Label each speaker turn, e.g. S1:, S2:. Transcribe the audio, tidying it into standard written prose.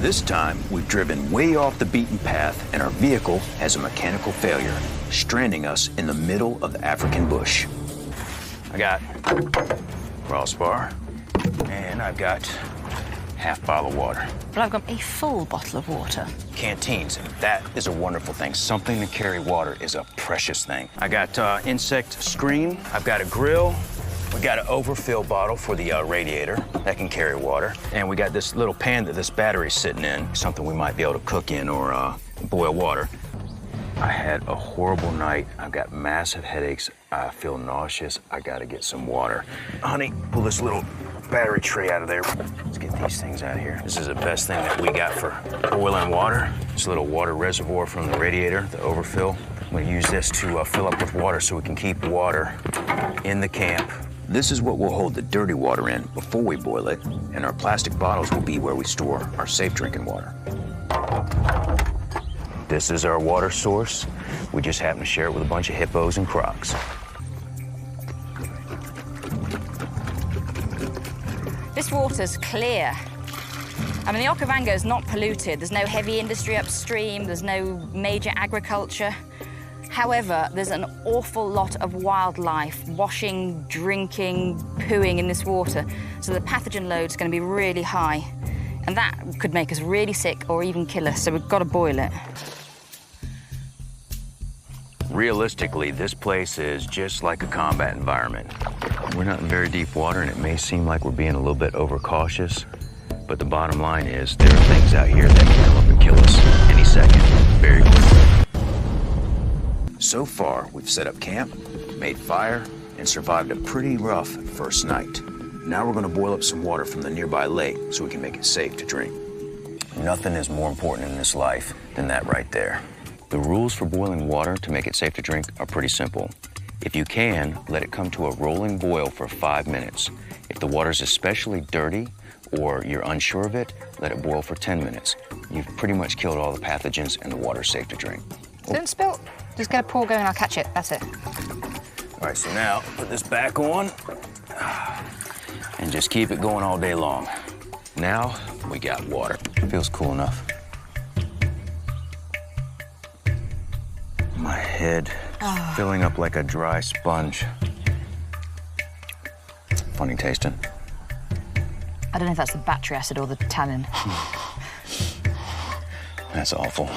S1: This time, we've driven way off the beaten path and our vehicle has a mechanical failure, stranding us in the middle of the African bush. I got crossbar, and I've got half bottle of water.
S2: But I've got a full bottle of water.
S1: Canteens, that is a wonderful thing. Something to carry water is a precious thing. I got insect screen, I've got a grill, we got an overfill bottle for the radiator that can carry water, and we got this little pan that this battery's sitting in, something we might be able to cook in or boil water. I had a horrible night. I've got massive headaches. I feel nauseous. I gotta get some water. Honey, pull this little battery tray out of there. Let's get these things out of here. This is the best thing that we got for boiling water. This little water reservoir from the radiator, the overfill. I'm gonna use this to fill up with water so we can keep water in the camp. This is what we'll hold the dirty water in before we boil it, and our plastic bottles will be where we store our safe drinking water. This is our water source. We just happen to share it with a bunch of hippos and crocs.
S2: This water's clear. I mean, the Okavango is not polluted. There's no heavy industry upstream. There's no major agriculture. However, there's an awful lot of wildlife washing, drinking, pooing in this water. So the pathogen load's going to be really high. And that could make us really sick or even kill us, so we've got to boil it.
S1: Realistically, this place is just like a combat environment. We're not in very deep water, and it may seem like we're being a little bit overcautious, but the bottom line is there are things out here that can come up and kill us any second, very quickly. So far, we've set up camp, made fire, and survived a pretty rough first night. Now we're gonna boil up some water from the nearby lake so we can make it safe to drink. Nothing is more important in this life than that right there. The rules for boiling water to make it safe to drink are pretty simple. If you can, let it come to a rolling boil for 5 minutes. If the water's especially dirty or you're unsure of it, let it boil for 10 minutes. You've pretty much killed all the pathogens and the water's safe to drink.
S2: Don't spill. Just get a pour going and I'll catch it. That's it.
S1: All right, so now put this back on and just keep it going all day long. Now we got water. Feels cool enough. My head filling up like a dry sponge. Funny tasting.
S2: I don't know if that's the battery acid or the tannin.
S1: That's awful.